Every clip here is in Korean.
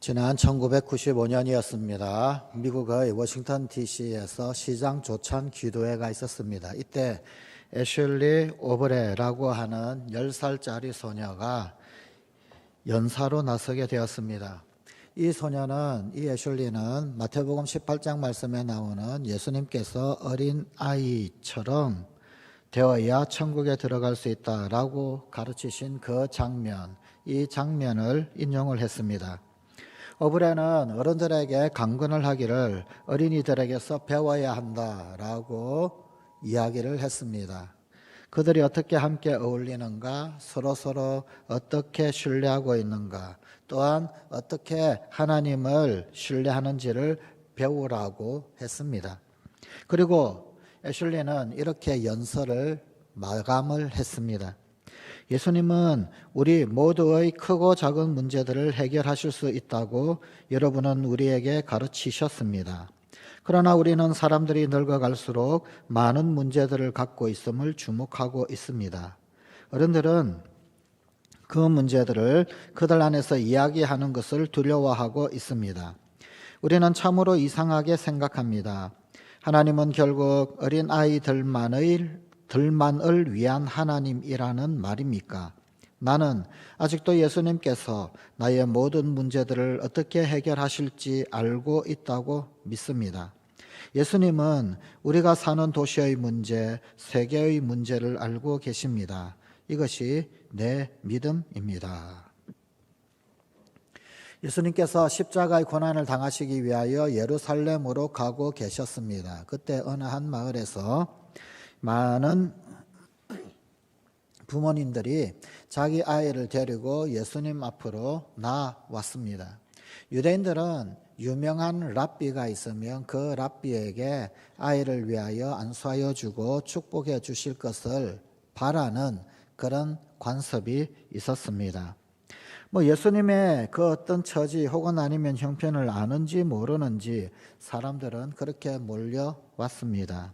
지난 1995년이었습니다. 미국의 워싱턴 DC에서 시장 조찬 기도회가 있었습니다. 이때 애슐리 오브레라고 하는 10살짜리 소녀가 연사로 나서게 되었습니다. 이 소녀는, 이 애슐리는 마태복음 18장 말씀에 나오는 예수님께서 어린 아이처럼 되어야 천국에 들어갈 수 있다라고 가르치신 그 장면, 이 장면을 인용을 했습니다. 오브레는 어른들에게 강권을 하기를 어린이들에게서 배워야 한다라고 이야기를 했습니다. 그들이 어떻게 함께 어울리는가, 서로 어떻게 신뢰하고 있는가, 또한 어떻게 하나님을 신뢰하는지를 배우라고 했습니다. 그리고 애슐리는 이렇게 연설을 마감을 했습니다. 예수님은 우리 모두의 크고 작은 문제들을 해결하실 수 있다고 여러분은 우리에게 가르치셨습니다. 그러나 우리는 사람들이 늙어갈수록 많은 문제들을 갖고 있음을 주목하고 있습니다. 어른들은 그 문제들을 그들 안에서 이야기하는 것을 두려워하고 있습니다. 우리는 참으로 이상하게 생각합니다. 하나님은 결국 어린 아이들만을 위한 하나님이라는 말입니까? 나는 아직도 예수님께서 나의 모든 문제들을 어떻게 해결하실지 알고 있다고 믿습니다. 예수님은 우리가 사는 도시의 문제, 세계의 문제를 알고 계십니다. 이것이 내 믿음입니다. 예수님께서 십자가의 고난을 당하시기 위하여 예루살렘으로 가고 계셨습니다. 그때 어느 한 마을에서 많은 부모님들이 자기 아이를 데리고 예수님 앞으로 나왔습니다. 유대인들은 유명한 랍비가 있으면 그 랍비에게 아이를 위하여 안수하여 주고 축복해 주실 것을 바라는 그런 관습이 있었습니다. 예수님의 그 어떤 처지 혹은 아니면 형편을 아는지 모르는지 사람들은 그렇게 몰려왔습니다.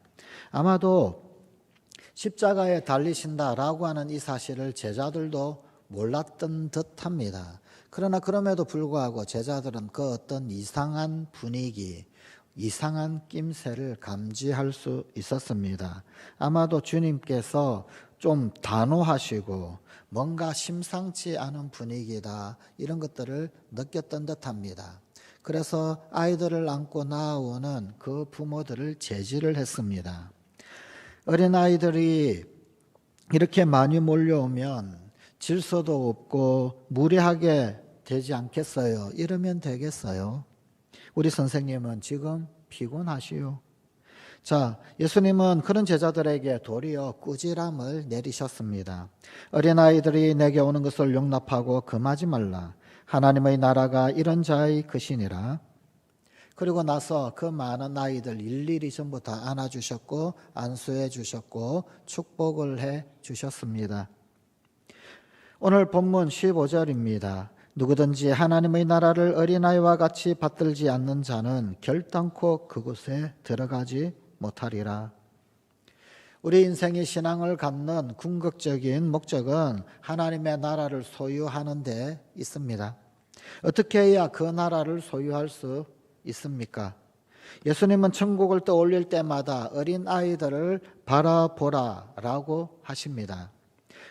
아마도 십자가에 달리신다라고 하는 이 사실을 제자들도 몰랐던 듯합니다. 그러나 그럼에도 불구하고 제자들은 그 어떤 이상한 분위기, 이상한 낌새를 감지할 수 있었습니다. 아마도 주님께서 좀 단호하시고 뭔가 심상치 않은 분위기다, 이런 것들을 느꼈던 듯합니다. 그래서 아이들을 안고 나오는 그 부모들을 제지를 했습니다. 어린아이들이 이렇게 많이 몰려오면 질서도 없고 무례하게 되지 않겠어요? 이러면 되겠어요? 우리 선생님은 지금 피곤하시오. 자, 예수님은 그런 제자들에게 도리어 꾸지람을 내리셨습니다. 어린아이들이 내게 오는 것을 용납하고 금하지 말라. 하나님의 나라가 이런 자의 것이니라. 그리고 나서 그 많은 아이들 일일이 전부 다 안아주셨고 안수해 주셨고 축복을 해 주셨습니다. 오늘 본문 15절입니다. 누구든지 하나님의 나라를 어린아이와 같이 받들지 않는 자는 결단코 그곳에 들어가지 못하리라. 우리 인생의 신앙을 갖는 궁극적인 목적은 하나님의 나라를 소유하는 데 있습니다. 어떻게 해야 그 나라를 소유할 수 있습니까? 예수님은 천국을 떠올릴 때마다 어린 아이들을 바라보라 라고 하십니다.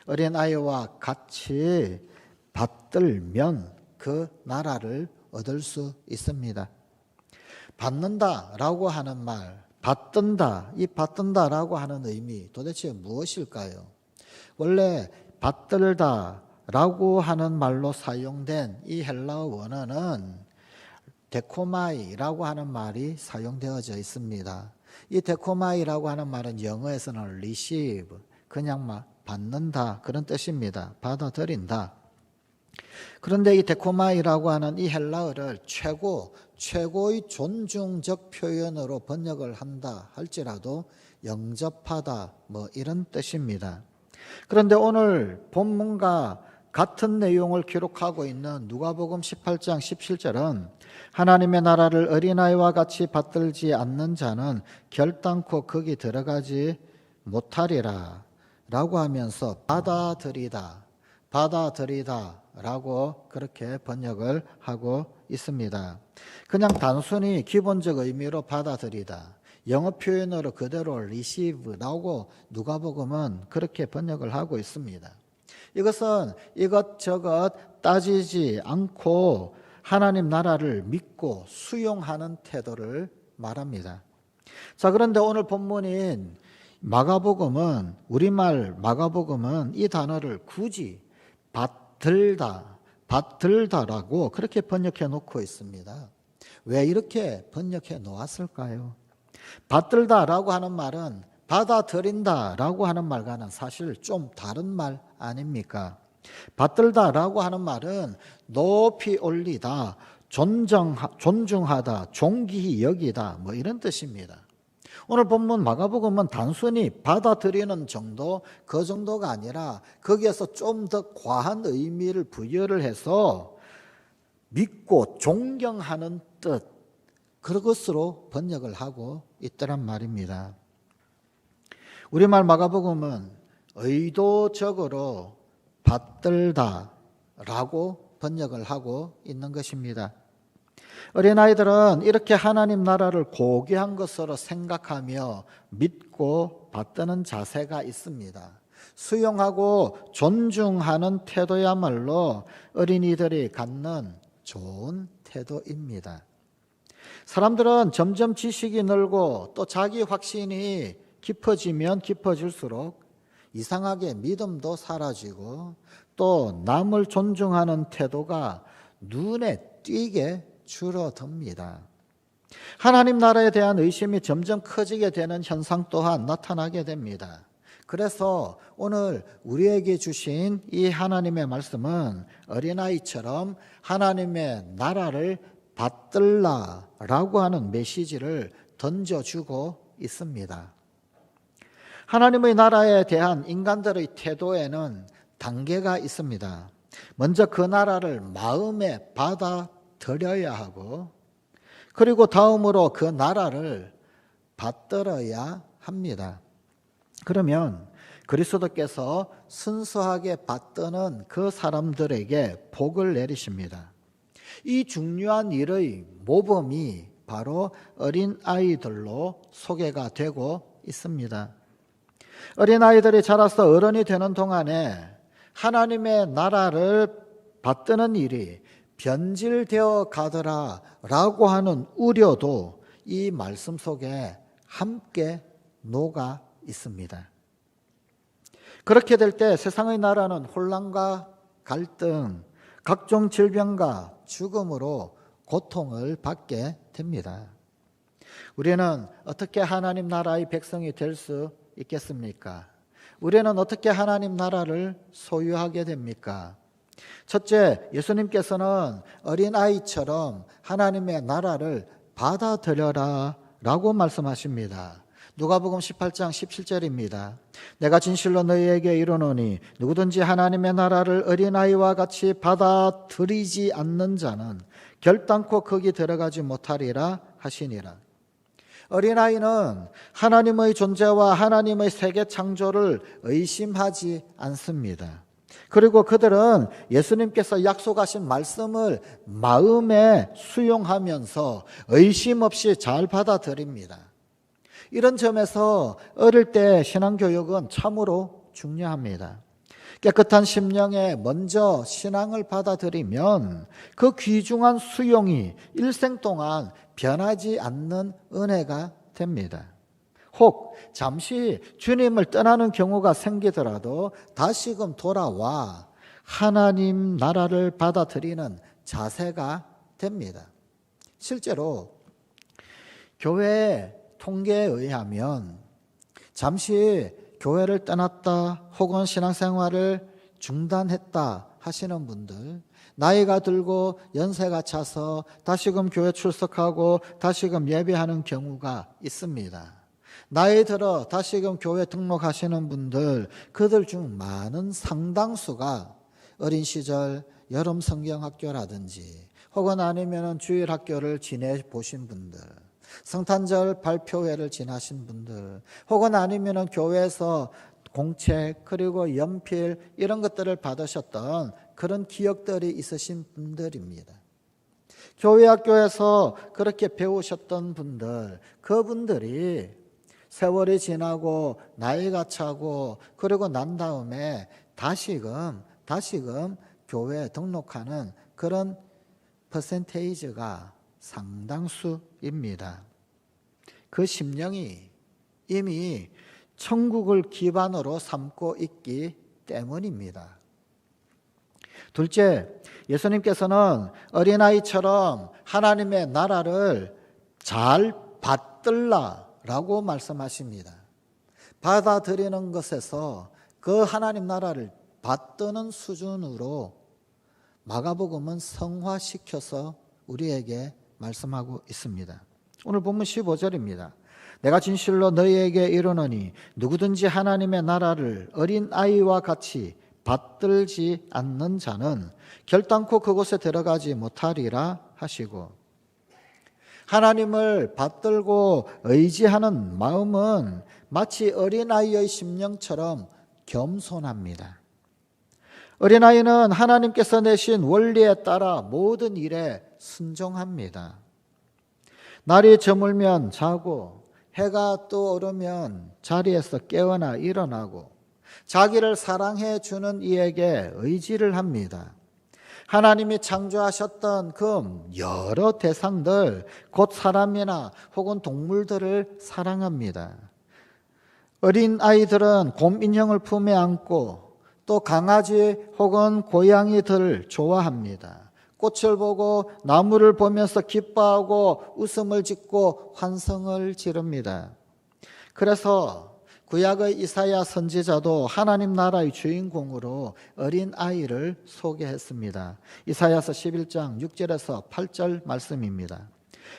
어린 아이와 같이 받들면 그 나라를 얻을 수 있습니다. 받는다 라고 하는 말, 받든다, 이 받든다 라고 하는 의미 도대체 무엇일까요? 원래 받들다 라고 하는 말로 사용된 이 헬라어 원어는 데코마이라고 하는 말이 사용되어져 있습니다. 이 데코마이라고 하는 말은 영어에서는 receive, 그냥 받는다, 그런 뜻입니다. 받아들인다. 그런데 이 데코마이라고 하는 이 헬라어를 최고의 존중적 표현으로 번역을 한다 할지라도 영접하다, 이런 뜻입니다. 그런데 오늘 본문과 같은 내용을 기록하고 있는 누가복음 18장 17절은 하나님의 나라를 어린아이와 같이 받들지 않는 자는 결단코 거기 들어가지 못하리라 라고 하면서 받아들이다 라고 그렇게 번역을 하고 있습니다. 그냥 단순히 기본적 의미로 받아들이다. 영어 표현으로 그대로 receive라고 누가복음은 그렇게 번역을 하고 있습니다. 이것은 이것저것 따지지 않고 하나님 나라를 믿고 수용하는 태도를 말합니다. 자, 그런데 오늘 본문인 마가복음은, 우리말 마가복음은 이 단어를 굳이 받들다라고 그렇게 번역해 놓고 있습니다. 왜 이렇게 번역해 놓았을까요? 받들다라고 하는 말은 받아들인다라고 하는 말과는 사실 좀 다른 말 아닙니까? 받들다라고 하는 말은 높이 올리다, 존중하다, 존귀히 여기다, 뭐 이런 뜻입니다. 오늘 본문 마가복음은 단순히 받아들이는 정도, 그 정도가 아니라 거기에서 좀 더 과한 의미를 부여를 해서 믿고 존경하는 뜻, 그것으로 번역을 하고 있더란 말입니다. 우리말 마가복음은 의도적으로 받들다라고 번역을 하고 있는 것입니다. 어린아이들은 이렇게 하나님 나라를 고귀한 것으로 생각하며 믿고 받드는 자세가 있습니다. 수용하고 존중하는 태도야말로 어린이들이 갖는 좋은 태도입니다. 사람들은 점점 지식이 늘고 또 자기 확신이 깊어지면 깊어질수록 이상하게 믿음도 사라지고 또 남을 존중하는 태도가 눈에 띄게 줄어듭니다. 하나님 나라에 대한 의심이 점점 커지게 되는 현상 또한 나타나게 됩니다. 그래서 오늘 우리에게 주신 이 하나님의 말씀은 어린아이처럼 하나님의 나라를 받들라라고 하는 메시지를 던져주고 있습니다. 하나님의 나라에 대한 인간들의 태도에는 단계가 있습니다. 먼저 그 나라를 마음에 받아들여야 하고, 그리고 다음으로 그 나라를 받들어야 합니다. 그러면 그리스도께서 순수하게 받드는 그 사람들에게 복을 내리십니다. 이 중요한 일의 모범이 바로 어린아이들로 소개가 되고 있습니다. 어린아이들이 자라서 어른이 되는 동안에 하나님의 나라를 받드는 일이 변질되어 가더라라고 하는 우려도 이 말씀 속에 함께 녹아 있습니다. 그렇게 될 때 세상의 나라는 혼란과 갈등, 각종 질병과 죽음으로 고통을 받게 됩니다. 우리는 어떻게 하나님 나라의 백성이 될 수 있겠습니까? 우리는 어떻게 하나님 나라를 소유하게 됩니까? 첫째, 예수님께서는 어린아이처럼 하나님의 나라를 받아들여라 라고 말씀하십니다. 누가복음 18장 17절입니다. 내가 진실로 너희에게 이르노니 누구든지 하나님의 나라를 어린아이와 같이 받아들이지 않는 자는 결단코 거기 들어가지 못하리라 하시니라. 어린아이는 하나님의 존재와 하나님의 세계 창조를 의심하지 않습니다. 그리고 그들은 예수님께서 약속하신 말씀을 마음에 수용하면서 의심 없이 잘 받아들입니다. 이런 점에서 어릴 때 신앙교육은 참으로 중요합니다. 깨끗한 심령에 먼저 신앙을 받아들이면 그 귀중한 수용이 일생 동안 변하지 않는 은혜가 됩니다. 혹 잠시 주님을 떠나는 경우가 생기더라도 다시금 돌아와 하나님 나라를 받아들이는 자세가 됩니다. 실제로 교회 통계에 의하면 잠시 교회를 떠났다 혹은 신앙생활을 중단했다 하시는 분들, 나이가 들고 연세가 차서 다시금 교회 출석하고 다시금 예배하는 경우가 있습니다. 나이 들어 다시금 교회 등록하시는 분들, 그들 중 많은 상당수가 어린 시절 여름 성경학교라든지 혹은 아니면 주일학교를 지내보신 분들, 성탄절 발표회를 지나신 분들, 혹은 아니면 교회에서 공책 그리고 연필 이런 것들을 받으셨던 그런 기억들이 있으신 분들입니다. 교회 학교에서 그렇게 배우셨던 분들, 그분들이 세월이 지나고 나이가 차고 그러고 난 다음에 다시금 교회에 등록하는 그런 퍼센테이지가 상당수입니다. 그 심령이 이미 천국을 기반으로 삼고 있기 때문입니다. 둘째, 예수님께서는 어린아이처럼 하나님의 나라를 잘 받들라라고 말씀하십니다. 받아들이는 것에서 그 하나님 나라를 받드는 수준으로 마가복음은 성화시켜서 우리에게 말씀하고 있습니다. 오늘 본문 15절입니다. 내가 진실로 너희에게 이르노니 누구든지 하나님의 나라를 어린아이와 같이 받들지 않는 자는 결단코 그곳에 들어가지 못하리라 하시고, 하나님을 받들고 의지하는 마음은 마치 어린아이의 심령처럼 겸손합니다. 어린아이는 하나님께서 내신 원리에 따라 모든 일에 순종합니다. 날이 저물면 자고 해가 떠오르면 자리에서 깨어나 일어나고 자기를 사랑해 주는 이에게 의지를 합니다. 하나님이 창조하셨던 그 여러 대상들, 곧 사람이나 혹은 동물들을 사랑합니다. 어린 아이들은 곰 인형을 품에 안고 또 강아지 혹은 고양이들을 좋아합니다. 꽃을 보고 나무를 보면서 기뻐하고 웃음을 짓고 환성을 지릅니다. 그래서 구약의 이사야 선지자도 하나님 나라의 주인공으로 어린아이를 소개했습니다. 이사야서 11장 6절에서 8절 말씀입니다.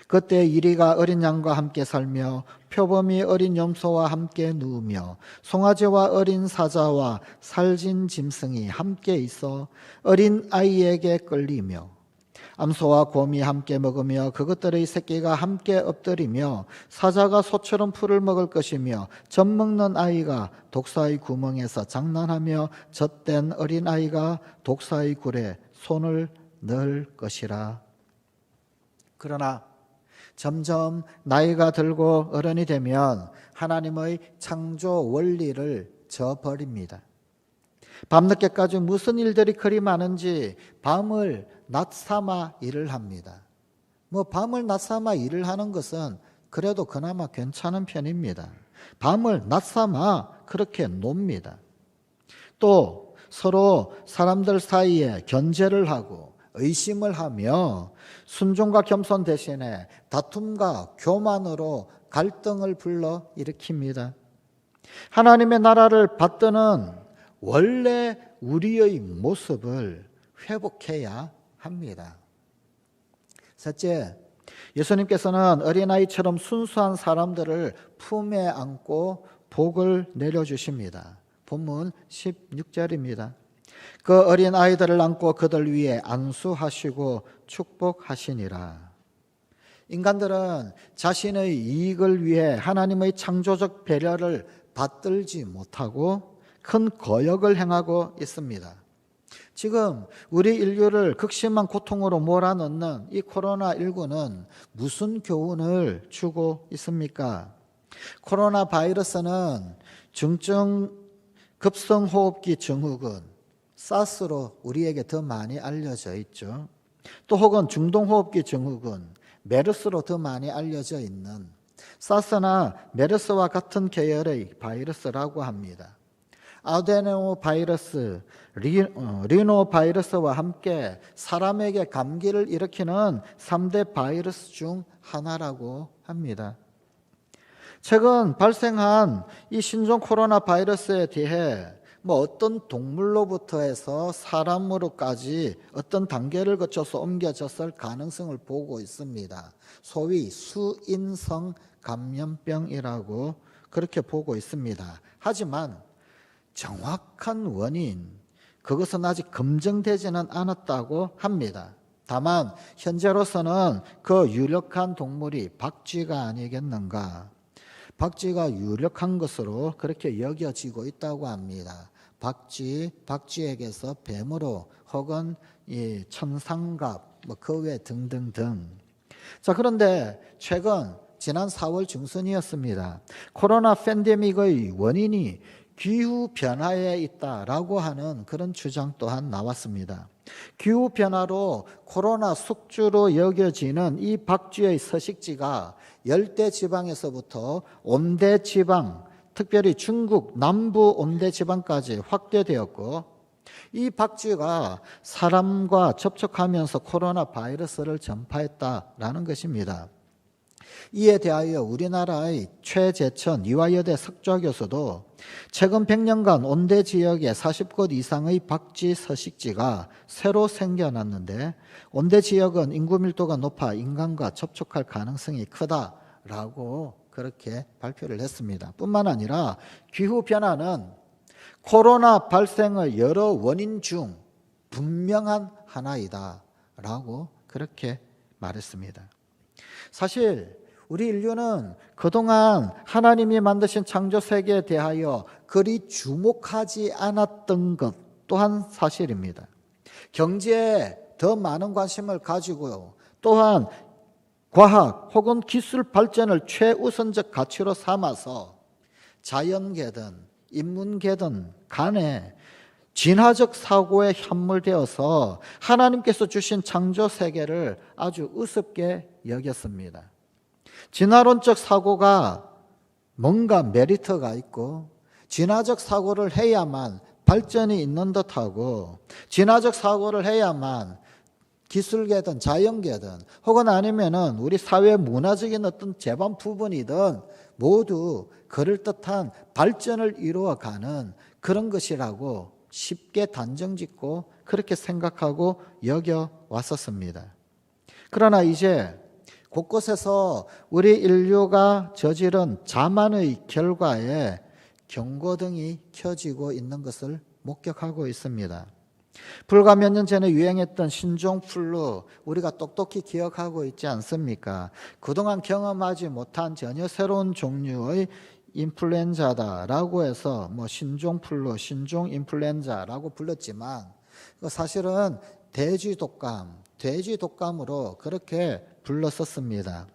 그때 이리가 어린 양과 함께 살며 표범이 어린 염소와 함께 누우며 송아지와 어린 사자와 살진 짐승이 함께 있어 어린 아이에게 끌리며 암소와 곰이 함께 먹으며 그것들의 새끼가 함께 엎드리며 사자가 소처럼 풀을 먹을 것이며 젖 먹는 아이가 독사의 구멍에서 장난하며 젖된 어린 아이가 독사의 굴에 손을 넣을 것이라. 그러나 점점 나이가 들고 어른이 되면 하나님의 창조 원리를 저버립니다. 밤늦게까지 무슨 일들이 그리 많은지 밤을 낮삼아 일을 합니다. 밤을 낮삼아 일을 하는 것은 그래도 그나마 괜찮은 편입니다. 밤을 낮삼아 그렇게 놉니다. 또 서로 사람들 사이에 견제를 하고 의심을 하며 순종과 겸손 대신에 다툼과 교만으로 갈등을 불러 일으킵니다. 하나님의 나라를 받드는 원래 우리의 모습을 회복해야 합니다. 셋째, 예수님께서는 어린아이처럼 순수한 사람들을 품에 안고 복을 내려주십니다. 본문 16절입니다. 그 어린 아이들을 안고 그들 위에 안수하시고 축복하시니라. 인간들은 자신의 이익을 위해 하나님의 창조적 배려를 받들지 못하고 큰 거역을 행하고 있습니다. 지금 우리 인류를 극심한 고통으로 몰아넣는 이 코로나19는 무슨 교훈을 주고 있습니까? 코로나 바이러스는 중증 급성호흡기 증후군, 사스로 우리에게 더 많이 알려져 있죠. 또 혹은 중동호흡기 증후군, 메르스로 더 많이 알려져 있는 사스나 메르스와 같은 계열의 바이러스라고 합니다. 아데노 바이러스, 리노 바이러스와 함께 사람에게 감기를 일으키는 3대 바이러스 중 하나라고 합니다. 최근 발생한 이 신종 코로나 바이러스에 대해 어떤 동물로부터 해서 사람으로까지 어떤 단계를 거쳐서 옮겨졌을 가능성을 보고 있습니다. 소위 수인성 감염병이라고 그렇게 보고 있습니다. 하지만 정확한 원인, 그것은 아직 검증되지는 않았다고 합니다. 다만 현재로서는 그 유력한 동물이 박쥐가 아니겠는가. 박쥐가 유력한 것으로 그렇게 여겨지고 있다고 합니다. 박쥐에게서 뱀으로 혹은 이 천상갑 그 외 등등등. 자, 그런데 최근 지난 4월 중순이었습니다. 코로나 팬데믹의 원인이 기후변화에 있다라고 하는 그런 주장 또한 나왔습니다. 기후변화로 코로나 숙주로 여겨지는 이 박쥐의 서식지가 열대지방에서부터 온대지방, 특별히 중국 남부 온대지방까지 확대되었고, 이 박쥐가 사람과 접촉하면서 코로나 바이러스를 전파했다라는 것입니다. 이에 대하여 우리나라의 최재천 이화여대 석좌 교수도 최근 100년간 온대 지역에 40곳 이상의 박쥐 서식지가 새로 생겨났는데, 온대 지역은 인구 밀도가 높아 인간과 접촉할 가능성이 크다라고 그렇게 발표를 했습니다. 뿐만 아니라 기후변화는 코로나 발생의 여러 원인 중 분명한 하나이다 라고 그렇게 말했습니다. 사실 우리 인류는 그동안 하나님이 만드신 창조 세계에 대하여 그리 주목하지 않았던 것 또한 사실입니다. 경제에 더 많은 관심을 가지고요, 또한 과학 혹은 기술 발전을 최우선적 가치로 삼아서 자연계든 인문계든 간에 진화적 사고에 함몰되어서 하나님께서 주신 창조 세계를 아주 우습게 여겼습니다. 진화론적 사고가 뭔가 메리트가 있고, 진화적 사고를 해야만 발전이 있는 듯하고, 진화적 사고를 해야만 기술계든 자연계든 혹은 아니면은 우리 사회 문화적인 어떤 제반 부분이든 모두 그럴듯한 발전을 이루어가는 그런 것이라고 쉽게 단정짓고 그렇게 생각하고 여겨왔었습니다. 그러나 이제 곳곳에서 우리 인류가 저지른 자만의 결과에 경고등이 켜지고 있는 것을 목격하고 있습니다. 불과 몇 년 전에 유행했던 신종플루, 우리가 똑똑히 기억하고 있지 않습니까? 그동안 경험하지 못한 전혀 새로운 종류의 인플루엔자다라고 해서 신종플루, 신종인플루엔자라고 불렀지만 사실은 돼지 독감으로 그렇게 불렀었습니다.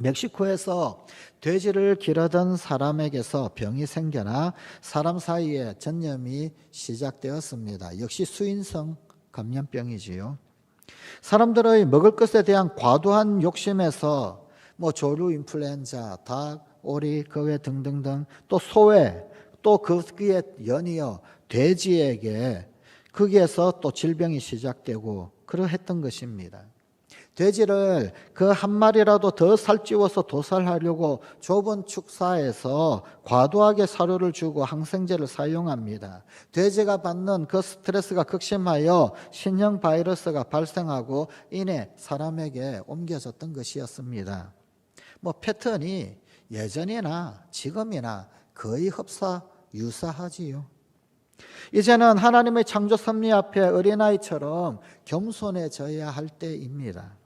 멕시코에서 돼지를 기르던 사람에게서 병이 생겨나 사람 사이에 전염이 시작되었습니다. 역시 수인성 감염병이지요. 사람들의 먹을 것에 대한 과도한 욕심에서 조류 인플루엔자, 닭, 오리, 그 외 등등등, 또 소외, 또 거기에 연이어 돼지에게 거기에서 또 질병이 시작되고 그러했던 것입니다. 돼지를 그 한 마리라도 더 살찌워서 도살하려고 좁은 축사에서 과도하게 사료를 주고 항생제를 사용합니다. 돼지가 받는 그 스트레스가 극심하여 신형 바이러스가 발생하고 이내 사람에게 옮겨졌던 것이었습니다. 패턴이 예전이나 지금이나 거의 유사하지요. 이제는 하나님의 창조 섭리 앞에 어린아이처럼 겸손해져야 할 때입니다.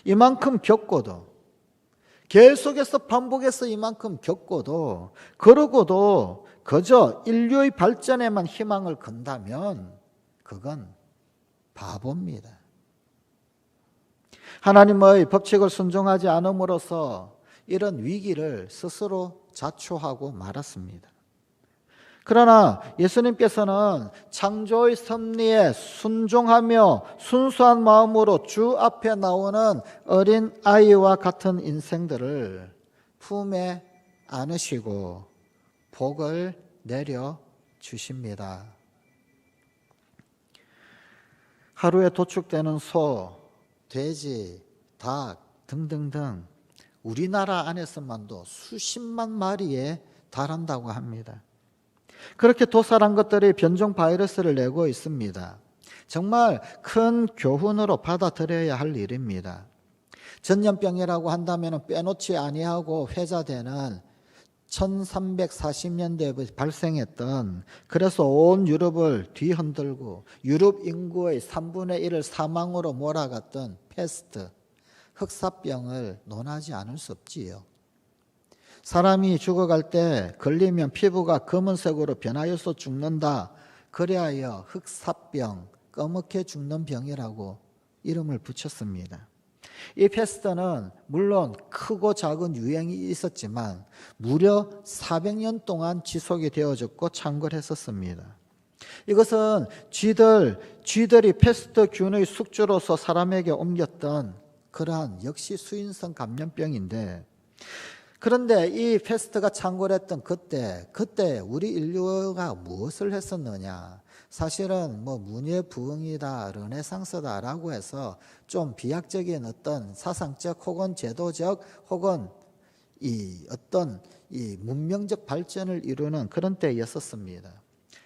이만큼 겪고도, 계속해서 반복해서 이만큼 겪고도, 그러고도 그저 인류의 발전에만 희망을 건다면 그건 바보입니다. 하나님의 법칙을 순종하지 않음으로써 이런 위기를 스스로 자초하고 말았습니다. 그러나 예수님께서는 창조의 섭리에 순종하며 순수한 마음으로 주 앞에 나오는 어린 아이와 같은 인생들을 품에 안으시고 복을 내려 주십니다. 하루에 도축되는 소, 돼지, 닭 등등등 우리나라 안에서만도 수십만 마리에 달한다고 합니다. 그렇게 도살한 것들이 변종 바이러스를 내고 있습니다. 정말 큰 교훈으로 받아들여야 할 일입니다. 전염병이라고 한다면 빼놓지 아니하고 회자되는 1340년대에 발생했던, 그래서 온 유럽을 뒤흔들고 유럽 인구의 3분의 1을 사망으로 몰아갔던 패스트, 흑사병을 논하지 않을 수 없지요. 사람이 죽어갈 때 걸리면 피부가 검은색으로 변하여서 죽는다. 그래야 흑사병, 검게 죽는 병이라고 이름을 붙였습니다. 이 패스트는 물론 크고 작은 유행이 있었지만 무려 400년 동안 지속이 되어졌고 창궐했었습니다. 이것은 쥐들이 패스트균의 숙주로서 사람에게 옮겼던 그러한 역시 수인성 감염병인데, 그런데 이 패스트가 창궐했던 그때 우리 인류가 무엇을 했었느냐? 사실은 문예 부흥이다, 르네상스다라고 해서 좀 비약적인 어떤 사상적 혹은 제도적 혹은 이 문명적 발전을 이루는 그런 때였었습니다.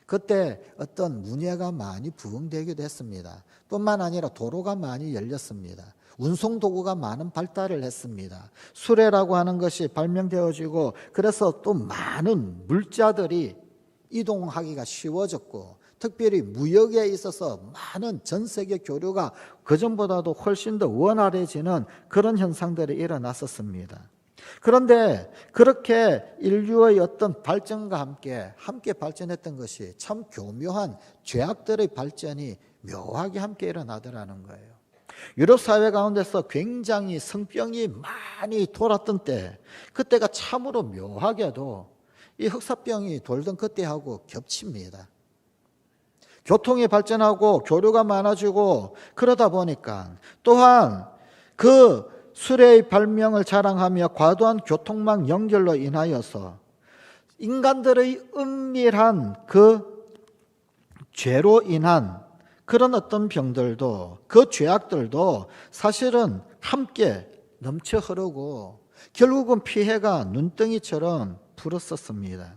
그때 어떤 문예가 많이 부흥되기도 했습니다. 뿐만 아니라 도로가 많이 열렸습니다. 운송 도구가 많은 발달을 했습니다. 수레라고 하는 것이 발명되어지고, 그래서 또 많은 물자들이 이동하기가 쉬워졌고, 특별히 무역에 있어서 많은 전 세계 교류가 그전보다도 훨씬 더 원활해지는 그런 현상들이 일어났었습니다. 그런데 그렇게 인류의 어떤 발전과 함께 발전했던 것이 참 교묘한 죄악들의 발전이 묘하게 함께 일어나더라는 거예요. 유럽 사회 가운데서 굉장히 성병이 많이 돌았던 때, 그때가 참으로 묘하게도 이 흑사병이 돌던 그때하고 겹칩니다. 교통이 발전하고 교류가 많아지고 그러다 보니까, 또한 그 수레의 발명을 자랑하며 과도한 교통망 연결로 인하여서 인간들의 은밀한 그 죄로 인한 그런 어떤 병들도, 그 죄악들도 사실은 함께 넘쳐 흐르고 결국은 피해가 눈덩이처럼 불었었습니다.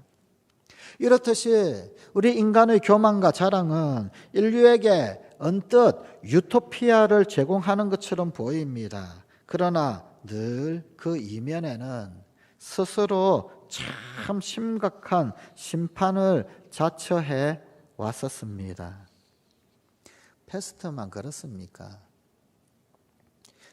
이렇듯이 우리 인간의 교만과 자랑은 인류에게 언뜻 유토피아를 제공하는 것처럼 보입니다. 그러나 늘 그 이면에는 스스로 참 심각한 심판을 자처해 왔었습니다. 패스트만 그렇습니까?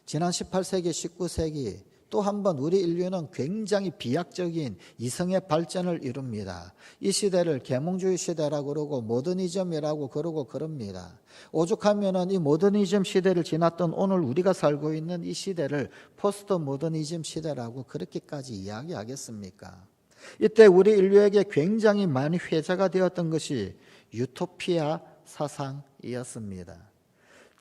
지난 18세기, 19세기 또 한 번 우리 인류는 굉장히 비약적인 이성의 발전을 이룹니다. 이 시대를 계몽주의 시대라고 그러고 모더니즘이라고 그러고 그럽니다. 오죽하면은 이 모더니즘 시대를 지났던 오늘 우리가 살고 있는 이 시대를 포스트 모더니즘 시대라고 그렇게까지 이야기하겠습니까? 이때 우리 인류에게 굉장히 많이 회자가 되었던 것이 유토피아 사상이었습니다.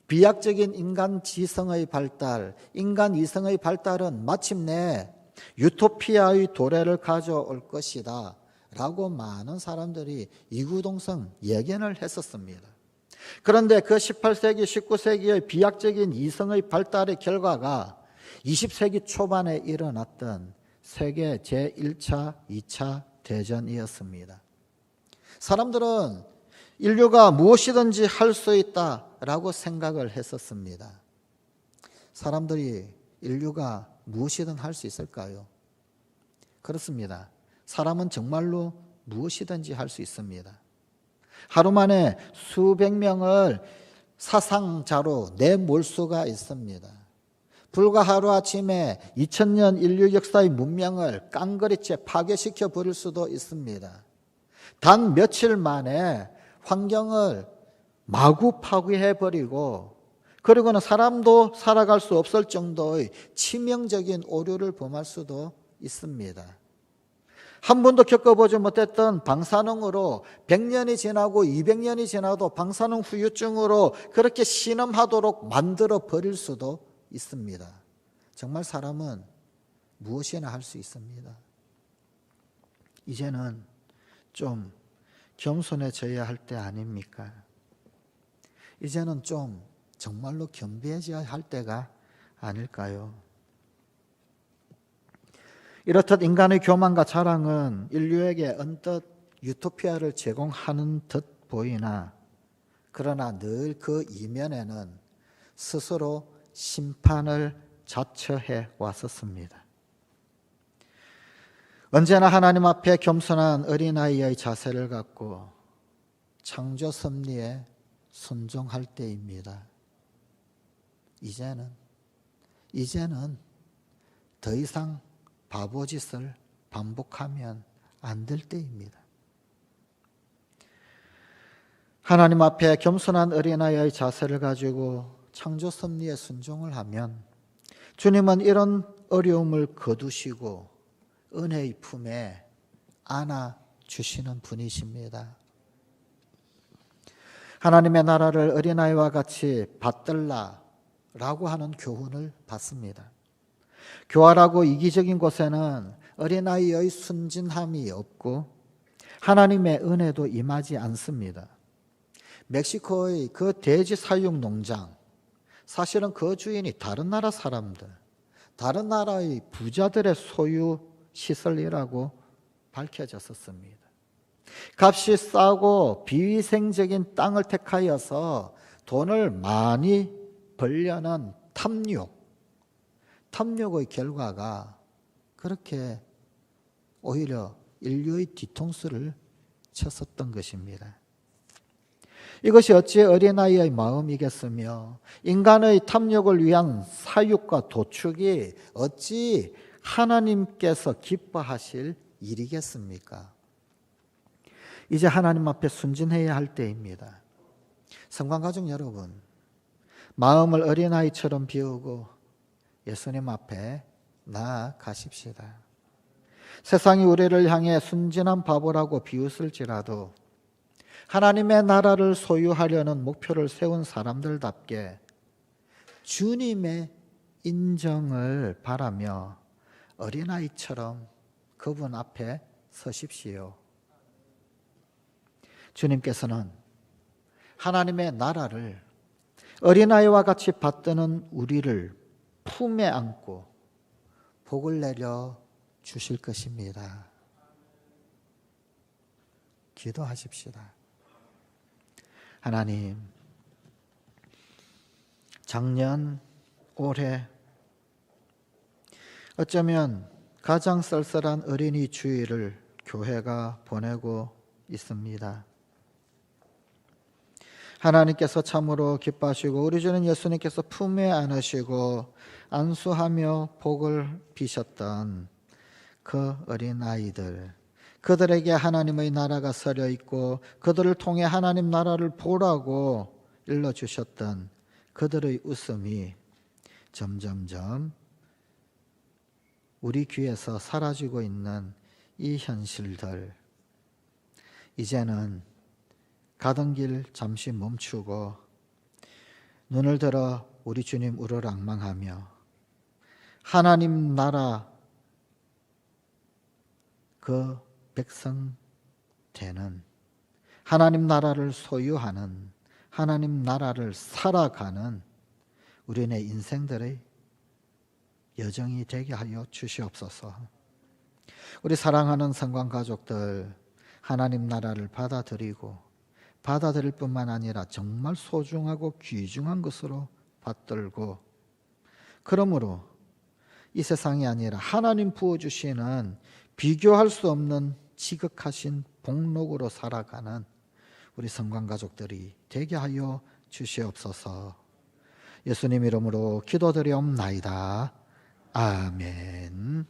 비약적인 인간 지성의 발달, 인간 이성의 발달은 마침내 유토피아의 도래를 가져올 것이다 라고 많은 사람들이 이구동성 예견을 했었습니다. 그런데 그 18세기, 19세기의 비약적인 이성의 발달의 결과가 20세기 초반에 일어났던 세계 제1차, 2차 대전이었습니다. 사람들은 인류가 무엇이든지 할 수 있다라고 생각을 했었습니다. 사람들이 인류가 무엇이든 할 수 있을까요? 그렇습니다. 사람은 정말로 무엇이든지 할 수 있습니다. 하루 만에 수백 명을 사상자로 내몰 수가 있습니다. 불과 하루아침에 2000년 인류 역사의 문명을 깡그리째 파괴시켜 버릴 수도 있습니다. 단 며칠 만에 환경을 마구 파괴해버리고, 그리고는 사람도 살아갈 수 없을 정도의 치명적인 오류를 범할 수도 있습니다. 한 번도 겪어보지 못했던 방사능으로 100년이 지나고 200년이 지나도 방사능 후유증으로 그렇게 신음하도록 만들어 버릴 수도 있습니다. 정말 사람은 무엇이나 할 수 있습니다. 이제는 좀 겸손해져야 할 때 아닙니까? 이제는 좀 정말로 겸비해져야 할 때가 아닐까요? 이렇듯 인간의 교만과 자랑은 인류에게 언뜻 유토피아를 제공하는 듯 보이나, 그러나 늘 그 이면에는 스스로 심판을 자처해 왔었습니다. 언제나 하나님 앞에 겸손한 어린아이의 자세를 갖고 창조 섭리에 순종할 때입니다. 이제는 더 이상 바보짓을 반복하면 안 될 때입니다. 하나님 앞에 겸손한 어린아이의 자세를 가지고 창조 섭리에 순종을 하면 주님은 이런 어려움을 거두시고 은혜의 품에 안아주시는 분이십니다. 하나님의 나라를 어린아이와 같이 받들라라고 하는 교훈을 받습니다. 교활하고 이기적인 곳에는 어린아이의 순진함이 없고 하나님의 은혜도 임하지 않습니다. 멕시코의 그 돼지 사육 농장, 사실은 그 주인이 다른 나라 사람들, 다른 나라의 부자들의 소유 시설이라고 밝혀졌었습니다. 값이 싸고 비위생적인 땅을 택하여서 돈을 많이 벌려는 탐욕의 결과가 그렇게 오히려 인류의 뒤통수를 쳤었던 것입니다. 이것이 어찌 어린아이의 마음이겠으며 인간의 탐욕을 위한 사육과 도축이 어찌 하나님께서 기뻐하실 일이겠습니까? 이제 하나님 앞에 순진해야 할 때입니다. 성관가족 여러분, 마음을 어린아이처럼 비우고 예수님 앞에 나아가십시다. 세상이 우리를 향해 순진한 바보라고 비웃을지라도 하나님의 나라를 소유하려는 목표를 세운 사람들답게 주님의 인정을 바라며 어린아이처럼 그분 앞에 서십시오. 주님께서는 하나님의 나라를 어린아이와 같이 받드는 우리를 품에 안고 복을 내려 주실 것입니다. 기도하십시다. 하나님, 작년, 올해 어쩌면 가장 썰썰한 어린이 주일을 교회가 보내고 있습니다. 하나님께서 참으로 기뻐하시고 우리 주는 예수님께서 품에 안으시고 안수하며 복을 비셨던 그 어린아이들, 그들에게 하나님의 나라가 서려 있고 그들을 통해 하나님 나라를 보라고 일러주셨던 그들의 웃음이 점점점 우리 귀에서 사라지고 있는 이 현실들, 이제는 가던 길 잠시 멈추고 눈을 들어 우리 주님 우러랑망하며 하나님 나라 그 백성 되는, 하나님 나라를 소유하는, 하나님 나라를 살아가는 우리네 인생들의 여정이 되게 하여 주시옵소서. 우리 사랑하는 성관 가족들, 하나님 나라를 받아들일 뿐만 아니라 정말 소중하고 귀중한 것으로 받들고, 그러므로 이 세상이 아니라 하나님 부어주시는 비교할 수 없는 지극하신 복록으로 살아가는 우리 성관 가족들이 되게 하여 주시옵소서. 예수님 이름으로 기도드리옵나이다. 아멘.